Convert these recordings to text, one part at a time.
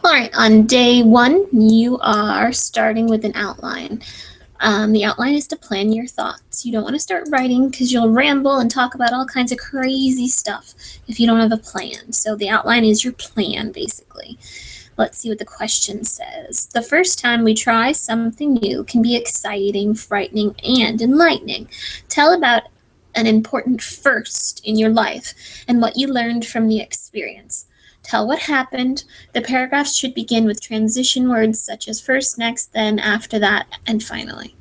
All right, on day one, you are starting with an outline. The outline is to plan your thoughts. You don't want to start writing because you'll ramble and talk about all kinds of crazy stuff if you don't have a plan. So the outline is your plan, basically. Let's see what the question says. The first time we try something new can be exciting, frightening, and enlightening. Tell about an important first in your life and what you learned from the experience. Tell what happened. The paragraphs should begin with transition words such as first, next, then, after that, and finally.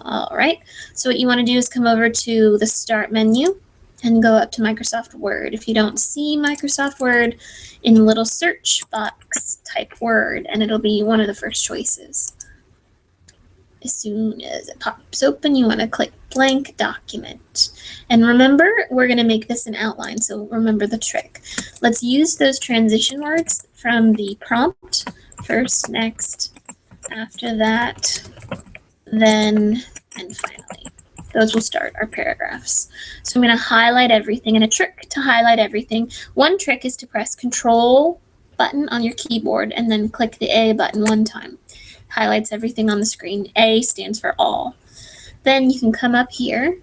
All right, so what you want to do is come over to the Start menu and go up to Microsoft Word. If you don't see Microsoft Word, in the little search box, type Word, and it'll be one of the first choices. As soon as it pops open, you want to click Blank Document. And remember, we're going to make this an outline, so remember the trick. Let's use those transition words from the prompt. First, next, after that, then, and finally. Those will start our paragraphs. So I'm going to highlight everything, and a trick to highlight everything. One trick is to press Control button on your keyboard and then click the A button one time. Highlights everything on the screen. A stands for all. Then you can come up here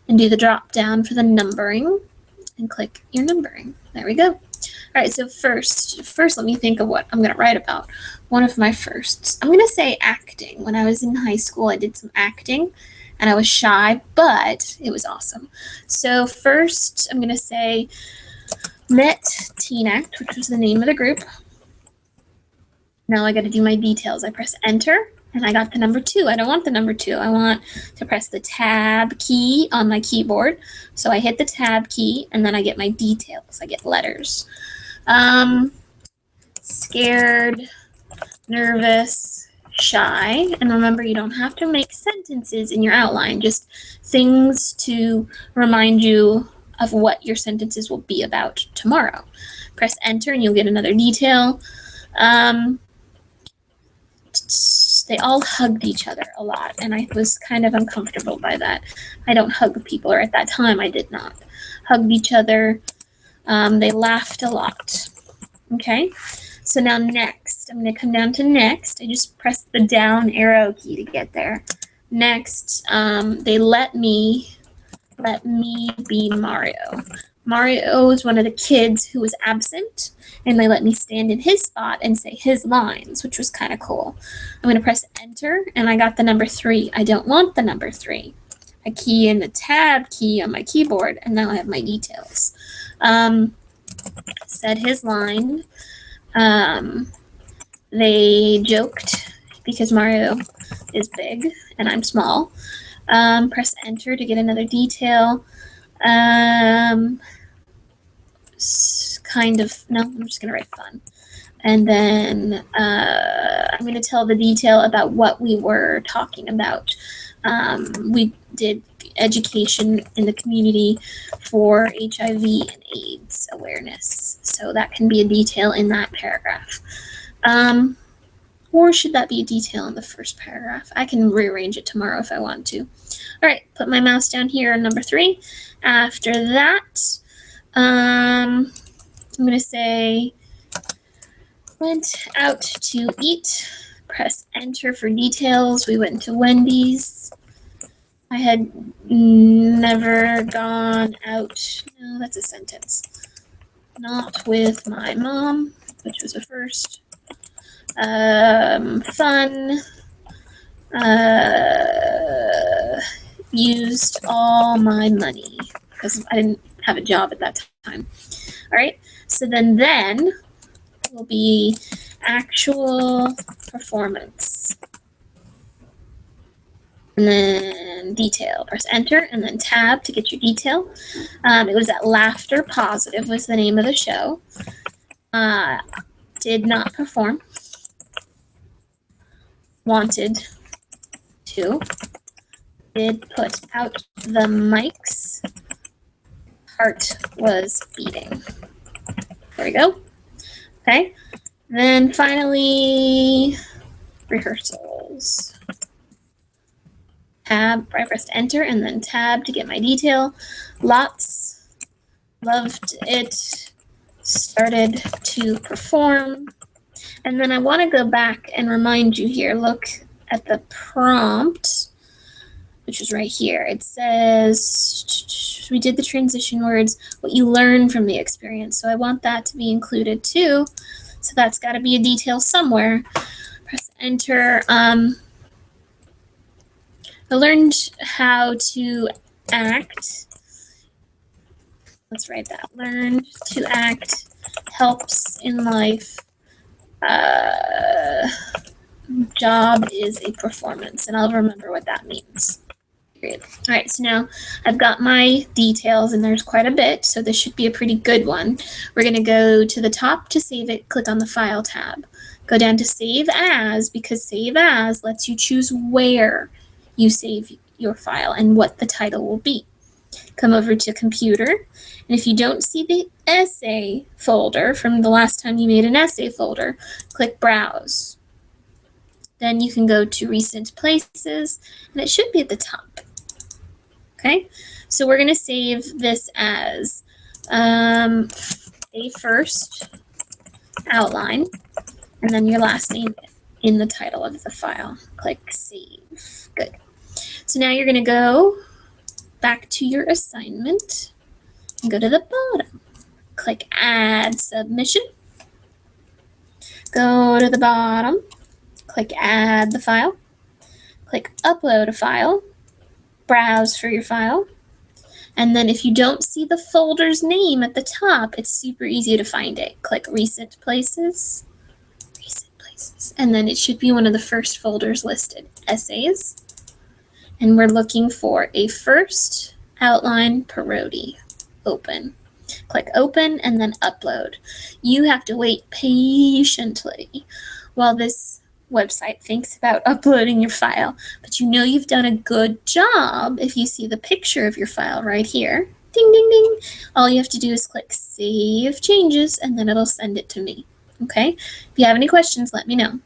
and do the drop down for the numbering and click your numbering. There we go. All right, so first let me think of what I'm going to write about. One of my firsts. I'm going to say acting. When I was in high school, I did some acting, and I was shy, but it was awesome. So first, I'm going to say Met Teen Act, which was the name of the group. Now I got to do my details. I press Enter, and I got the number 2. I don't want the number 2. I want to press the Tab key on my keyboard. So I hit the Tab key, and then I get my details. I get letters. Scared, nervous, shy. And remember, you don't have to make sentences in your outline, just things to remind you of what your sentences will be about tomorrow. Press Enter, and you'll get another detail. They all hugged each other a lot, and I was kind of uncomfortable by that. I don't hug people, or at that time I did not. Hugged each other. They laughed a lot. Okay, so now next, I'm going to come down to next. I just press the down arrow key to get there. Next, they let me be Mario. Mario is one of the kids who was absent, and they let me stand in his spot and say his lines, which was kind of cool. I'm going to press Enter, and I got the number 3. I don't want the number 3. I key in the Tab key on my keyboard, and now I have my details. Said his line. They joked because Mario is big and I'm small. Press Enter to get another detail. I'm just going to write fun. And then I'm going to tell the detail about what we were talking about. We did education in the community for HIV and AIDS awareness. So that can be a detail in that paragraph. Or should that be a detail in the first paragraph? I can rearrange it tomorrow if I want to. All right, put my mouse down here on number 3. After that, I'm going to say, went out to eat. Press Enter for details. We went to Wendy's. I had never gone out. No, that's a sentence. Not with my mom, which was a first. Fun. Used all my money because I didn't have a job at that time. All right, so then will be actual performance. And then detail. Press Enter and then Tab to get your detail. It was at Laughter Positive was the name of the show. Did not perform. Wanted to. Did put out the mics. Heart was beating. There we go. Okay. Then finally, rehearsals. Tab, I pressed Enter and then Tab to get my detail. Lots. Loved it. Started to perform. And then I want to go back and remind you here, look at the prompt, which is right here. It says, we did the transition words, what you learn from the experience. So I want that to be included too. So that's got to be a detail somewhere. Press enter. I learned how to act. Let's write that. Learned to act helps in life. Job is a performance, and I'll remember what that means. Period. All right, so now I've got my details, and there's quite a bit, so this should be a pretty good one. We're going to go to the top to save it, click on the File tab. Go down to Save As, because Save As lets you choose where you save your file and what the title will be. Come over to Computer, and if you don't see the essay folder from the last time you made an essay folder, click Browse. Then you can go to Recent Places, and it should be at the top. Okay, so we're going to save this as a first outline, and then your last name in the title of the file. Click Save. Good. So now you're going to go back to your assignment and go to the bottom. Click Add Submission. Go to the bottom. Click Add the file. Click Upload a file. Browse for your file. And then if you don't see the folder's name at the top, it's super easy to find it. Click Recent Places. Recent Places. And then it should be one of the first folders listed. Essays. And we're looking for a first outline parody. Open. Click Open and then Upload. You have to wait patiently while this website thinks about uploading your file, but you know you've done a good job if you see the picture of your file right here. Ding, ding, ding. All you have to do is click Save Changes, and then it'll send it to me. Okay? If you have any questions, let me know.